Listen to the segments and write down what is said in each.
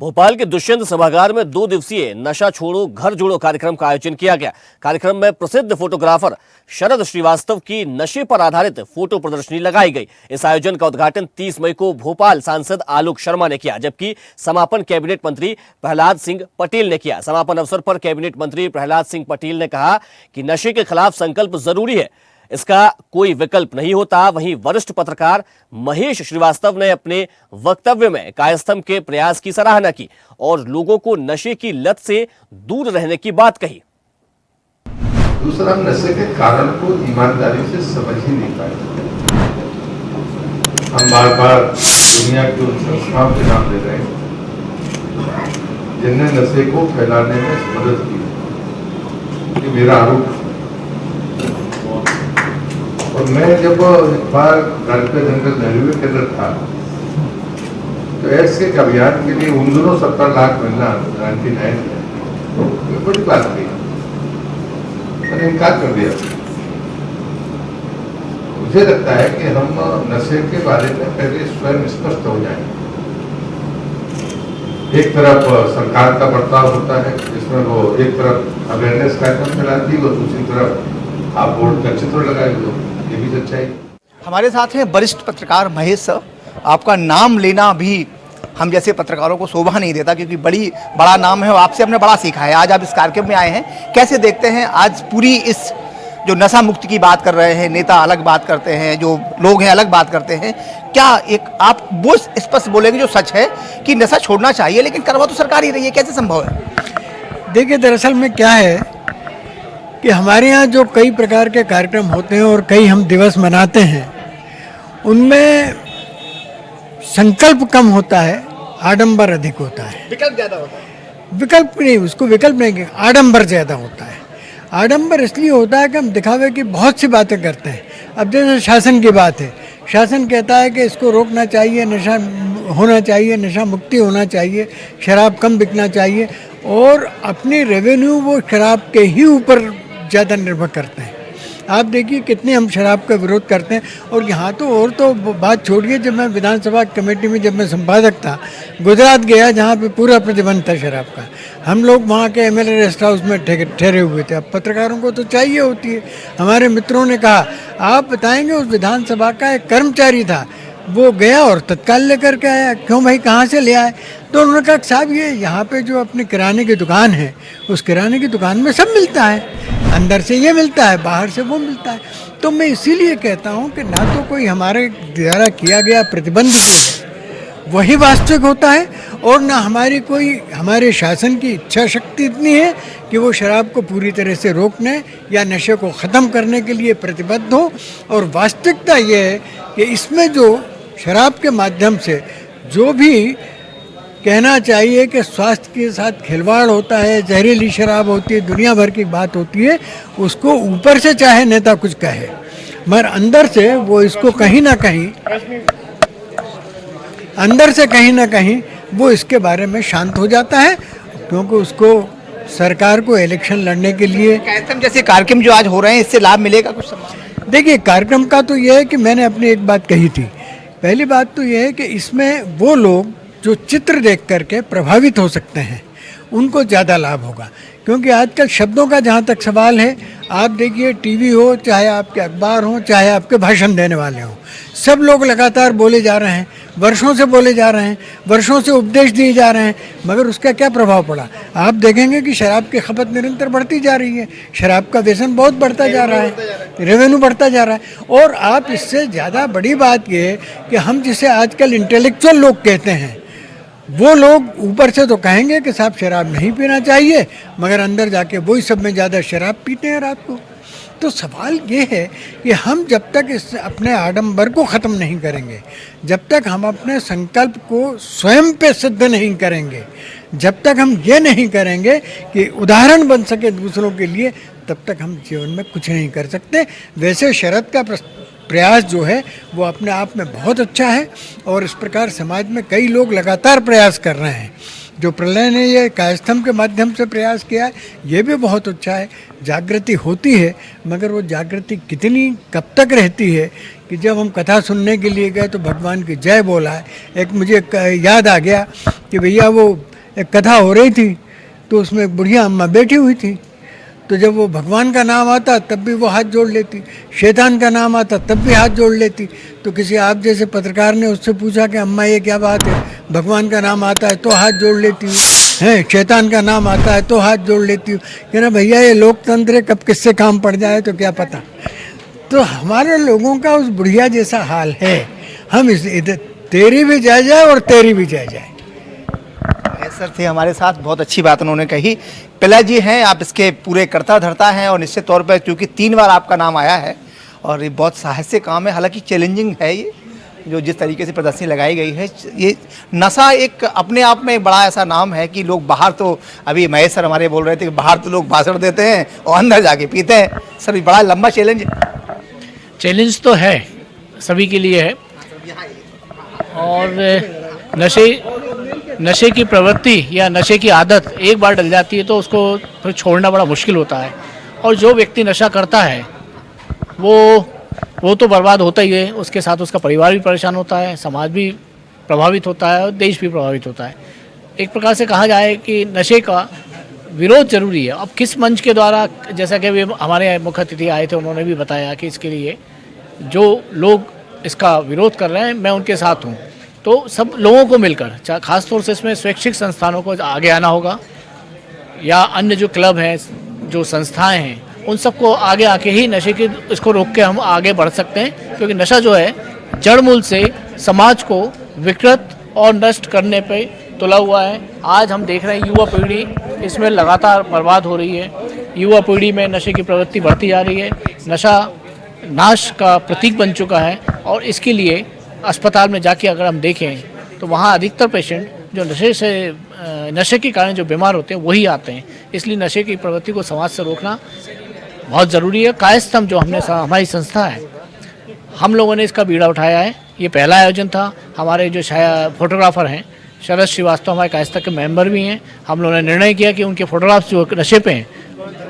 भोपाल के दुष्यंत सभागार में 2 दिवसीय नशा छोड़ो घर जोड़ो कार्यक्रम का आयोजन किया गया। कार्यक्रम में प्रसिद्ध फोटोग्राफर शरद श्रीवास्तव की नशे पर आधारित फोटो प्रदर्शनी लगाई गई। इस आयोजन का उद्घाटन 30 मई को भोपाल सांसद आलोक शर्मा ने किया, जबकि समापन कैबिनेट मंत्री प्रहलाद सिंह पटेल ने किया। समापन अवसर पर कैबिनेट मंत्री प्रहलाद सिंह पटेल ने कहा कि नशे के खिलाफ संकल्प जरूरी है, इसका कोई विकल्प नहीं होता। वहीं वरिष्ठ पत्रकार महेश श्रीवास्तव ने अपने वक्तव्य में कायस्थम के प्रयास की सराहना की और लोगों को नशे की लत से दूर रहने की बात कही। दूसरा, नशे के कारण को ईमानदारी से समझ ही नहीं पाए। हम बार बार दुनिया की उन संस्थाओं के नाम ले रहे हैं जिनने नशे को फैलाने में मदद की। ये मेरा आरोप है। और मैं जब एक बार भारतीय जंगल नेहरू के अंदर था तो एड्स के अभियान के लिए उन दोनों 70 लाख मिलना 99 में बड़ी बात थी। मैंने इनकार कर दिया। मुझे लगता है कि हम नशे के बारे में पहले स्वयं स्पष्ट हो जाएं। एक तरफ सरकार का बर्ताव होता है जिसमें वो एक तरफ अवेयरनेस कार्यक्रम चलाती है और दूसरी तरफ आप बोर्ड का चित्र लगाए हो। ये भी सच्चाई। हमारे साथ हैं वरिष्ठ पत्रकार महेश सर। आपका नाम लेना भी हम जैसे पत्रकारों को शोभा नहीं देता, क्योंकि बड़ा नाम है और आपसे हमने बड़ा सीखा है। आज आप इस कार्यक्रम में आए हैं, कैसे देखते हैं आज पूरी इस जो नशा मुक्ति की बात कर रहे हैं, नेता अलग बात करते हैं, जो लोग हैं अलग बात करते हैं, क्या एक आप वो स्पष्ट बोलेंगे जो सच है कि नशा छोड़ना चाहिए लेकिन करवा तो सरकार ही रही है, कैसे संभव है? देखिए, दरअसल में क्या है कि हमारे यहाँ जो कई प्रकार के कार्यक्रम होते हैं और कई हम दिवस मनाते हैं, उनमें संकल्प कम होता है, आडंबर अधिक होता है। विकल्प ज़्यादा होता है। विकल्प नहीं, उसको विकल्प नहीं कहते, आडंबर ज़्यादा होता है। आडंबर इसलिए होता है कि हम दिखावे की बहुत सी बातें करते हैं। अब जैसे शासन की बात है, शासन कहता है कि इसको रोकना चाहिए, नशा होना चाहिए, नशा मुक्ति होना चाहिए, शराब कम बिकना चाहिए, और अपनी रेवेन्यू वो शराब के ही ऊपर ज़्यादा निर्भर करते हैं। आप देखिए कितने हम शराब का विरोध करते हैं। और यहाँ तो और तो बात छोड़िए, जब मैं विधानसभा कमेटी में जब मैं संपादक था, गुजरात गया जहाँ पे पूरा प्रतिबंध था शराब का, हम लोग वहाँ के एमएलए रेस्ट हाउस में ठहरे हुए थे। अब पत्रकारों को तो चाहिए होती है। हमारे मित्रों ने कहा, आप बताएंगे, उस विधानसभा का एक कर्मचारी था, वो गया और तत्काल लेकर के आया। क्यों भाई, कहाँ से ले आए? तो उन्होंने कहा, साहब ये यहाँ पे जो अपनी किराने की दुकान है, उस किराने की दुकान में सब मिलता है, अंदर से ये मिलता है, बाहर से वो मिलता है। तो मैं इसीलिए कहता हूँ कि ना तो कोई हमारे द्वारा किया गया प्रतिबंध वही वास्तविक होता है, और ना हमारे शासन की इच्छा शक्ति इतनी है कि वो शराब को पूरी तरह से रोकने या नशे को ख़त्म करने के लिए प्रतिबद्ध हो। और वास्तविकता ये है कि इसमें जो शराब के माध्यम से जो भी कहना चाहिए कि स्वास्थ्य के साथ खिलवाड़ होता है, जहरीली शराब होती है, दुनिया भर की बात होती है, उसको ऊपर से चाहे नेता कुछ कहे, मगर अंदर से वो इसको कहीं ना कहीं वो इसके बारे में शांत हो जाता है, क्योंकि उसको सरकार को इलेक्शन लड़ने के लिए जैसे कार्यक्रम जो आज हो रहे हैं, इससे लाभ मिलेगा कुछ? देखिए, कार्यक्रम का तो यह है कि मैंने अपनी एक बात कही थी। पहली बात तो यह है कि इसमें वो लोग जो चित्र देख करके प्रभावित हो सकते हैं, उनको ज़्यादा लाभ होगा। क्योंकि आजकल शब्दों का जहाँ तक सवाल है, आप देखिए, टीवी हो, चाहे आपके अखबार हो, चाहे आपके भाषण देने वाले हों, सब लोग लगातार बोले जा रहे हैं, वर्षों से बोले जा रहे हैं, वर्षों से उपदेश दिए जा रहे हैं, मगर उसका क्या प्रभाव पड़ा? आप देखेंगे कि शराब की खपत निरंतर बढ़ती जा रही है, शराब का व्यसन बहुत बढ़ता जा रहा है, रेवेन्यू बढ़ता जा रहा है। और आप इससे ज़्यादा बड़ी बात ये है कि हम जिसे आजकल इंटेलेक्चुअल लोग कहते हैं, वो लोग ऊपर से तो कहेंगे कि साहब शराब नहीं पीना चाहिए, मगर अंदर जाके वही सब में ज़्यादा शराब पीते हैं रात को। तो सवाल ये है कि हम जब तक इस अपने आडंबर को ख़त्म नहीं करेंगे, जब तक हम अपने संकल्प को स्वयं पे सिद्ध नहीं करेंगे, जब तक हम ये नहीं करेंगे कि उदाहरण बन सके दूसरों के लिए, तब तक हम जीवन में कुछ नहीं कर सकते। वैसे शरद का प्रयास जो है वो अपने आप में बहुत अच्छा है, और इस प्रकार समाज में कई लोग लगातार प्रयास कर रहे हैं। जो प्रलय ने ये कायस्थम के माध्यम से प्रयास किया है, ये भी बहुत अच्छा है। जागृति होती है, मगर वो जागृति कितनी कब तक रहती है कि जब हम कथा सुनने के लिए गए तो भगवान की जय बोला है। एक मुझे याद आ गया कि भैया वो एक कथा हो रही थी, तो उसमें एक बुढ़िया अम्मा बैठी हुई थी, तो जब वो भगवान का नाम आता तब भी वो हाथ जोड़ लेती, शैतान का नाम आता तब भी हाथ जोड़ लेती। तो किसी आप जैसे पत्रकार ने उससे पूछा कि अम्मा ये क्या बात है, भगवान का नाम आता है तो हाथ जोड़ लेती हूँ, हैं शैतान का नाम आता है तो हाथ जोड़ लेती हूँ। कह ना भैया ये लोकतंत्र है, कब किससे काम पड़ जाए तो क्या पता। तो हमारे लोगों का उस बुढ़िया जैसा हाल है, हम इस इधर तेरी भी जय जाए और तेरी भी जय जाए। सर थे हमारे साथ, बहुत अच्छी बात उन्होंने कही। पिला जी हैं, आप इसके पूरे कर्ता धर्ता हैं और निश्चित तौर पर क्योंकि 3 बार आपका नाम आया है और ये बहुत साहस्य काम है, हालांकि चैलेंजिंग है ये जो जिस तरीके से प्रदर्शनी लगाई गई है। ये नशा एक अपने आप में एक बड़ा ऐसा नाम है कि लोग बाहर तो, अभी महेश सर हमारे बोल रहे थे कि बाहर तो लोग भाषण देते हैं और अंदर जाके पीते हैं। सर ये बड़ा लंबा चैलेंज है। चैलेंज तो है, सभी के लिए है। और नशे की प्रवृत्ति या नशे की आदत एक बार डल जाती है तो उसको फिर छोड़ना बड़ा मुश्किल होता है। और जो व्यक्ति नशा करता है वो तो बर्बाद होता ही है, उसके साथ उसका परिवार भी परेशान होता है, समाज भी प्रभावित होता है और देश भी प्रभावित होता है। एक प्रकार से कहा जाए कि नशे का विरोध जरूरी है। अब किस मंच के द्वारा, जैसा कि अभी हमारे मुख्य अतिथि आए थे, उन्होंने भी बताया कि इसके लिए जो लोग इसका विरोध कर रहे हैं मैं उनके साथ हूँ। तो सब लोगों को मिलकर, खास तौर से इसमें स्वैच्छिक संस्थानों को आगे आना होगा या अन्य जो क्लब हैं, जो संस्थाएं हैं, उन सबको आगे आके ही नशे की इसको रोक के हम आगे बढ़ सकते हैं। क्योंकि नशा जो है जड़ मूल से समाज को विकृत और नष्ट करने पे तुला हुआ है। आज हम देख रहे हैं युवा पीढ़ी इसमें लगातार बर्बाद हो रही है। युवा पीढ़ी में नशे की प्रवृत्ति बढ़ती जा रही है। नशा नाश का प्रतीक बन चुका है और इसके लिए अस्पताल में जाके अगर हम देखें तो वहाँ अधिकतर पेशेंट जो नशे के कारण जो बीमार होते हैं वही आते हैं। इसलिए नशे की प्रवृत्ति को समाज से रोकना बहुत ज़रूरी है। कायस्थम जो हमारी संस्था है, हम लोगों ने इसका बीड़ा उठाया है। ये पहला आयोजन था। हमारे जो फोटोग्राफर हैं शरद श्रीवास्तव हमारे कायस्था के मेंबर भी हैं। हम लोगों ने निर्णय किया कि उनके फोटोग्राफ्स जो नशे पे हैं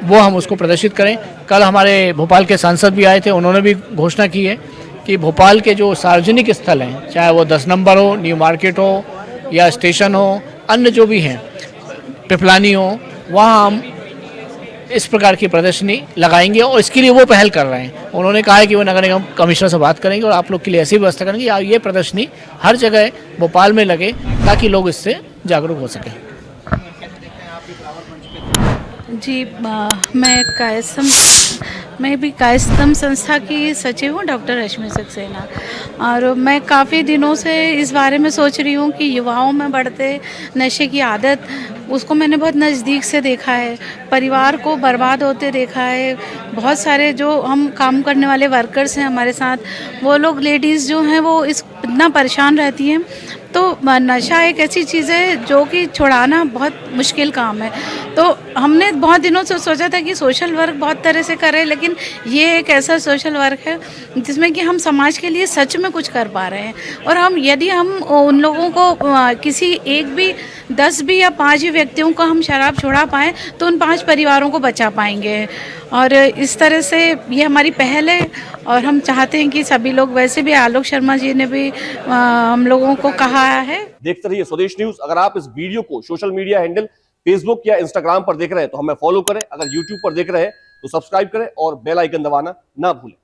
वो हम उसको प्रदर्शित करें। कल हमारे भोपाल के सांसद भी आए थे, उन्होंने भी घोषणा की है कि भोपाल के जो सार्वजनिक स्थल हैं, चाहे वो 10 नंबर हो, न्यू मार्केट हो या स्टेशन हो, अन्य जो भी हैं, पिपलानी हो, वहाँ हम इस प्रकार की प्रदर्शनी लगाएंगे और इसके लिए वो पहल कर रहे हैं। उन्होंने कहा है कि वो नगर निगम कमिश्नर से बात करेंगे और आप लोग के लिए ऐसी व्यवस्था करेंगे या ये प्रदर्शनी हर जगह भोपाल में लगे ताकि लोग इससे जागरूक हो सकें। जी मैं भी कायस्थम संस्था की सचिव हूँ, डॉक्टर रश्मि सक्सेना। और मैं काफ़ी दिनों से इस बारे में सोच रही हूँ कि युवाओं में बढ़ते नशे की आदत, उसको मैंने बहुत नज़दीक से देखा है, परिवार को बर्बाद होते देखा है। बहुत सारे जो हम काम करने वाले वर्कर्स हैं हमारे साथ, वो लोग लेडीज़ जो हैं वो इतना परेशान रहती हैं। तो नशा एक ऐसी चीज़ है जो कि छुड़ाना बहुत मुश्किल काम है। तो हमने बहुत दिनों से सोचा था कि सोशल वर्क बहुत तरह से करें, लेकिन ये एक ऐसा सोशल वर्क है जिसमें कि हम समाज के लिए सच में कुछ कर पा रहे हैं। और यदि हम उन लोगों को किसी एक भी 10 भी या 5 ही व्यक्तियों को हम शराब छुड़ा पाएँ तो उन 5 परिवारों को बचा पाएंगे। और इस तरह से ये हमारी पहल है और हम चाहते हैं कि सभी लोग, वैसे भी आलोक शर्मा जी ने भी हम लोगों को कहा है। देखते रहिए स्वदेश न्यूज। अगर आप इस वीडियो को सोशल मीडिया हैंडल फेसबुक या इंस्टाग्राम पर देख रहे हैं तो हमें फॉलो करें। अगर यूट्यूब पर देख रहे हैं तो सब्सक्राइब करें और बेल आइकन दबाना ना भूलें।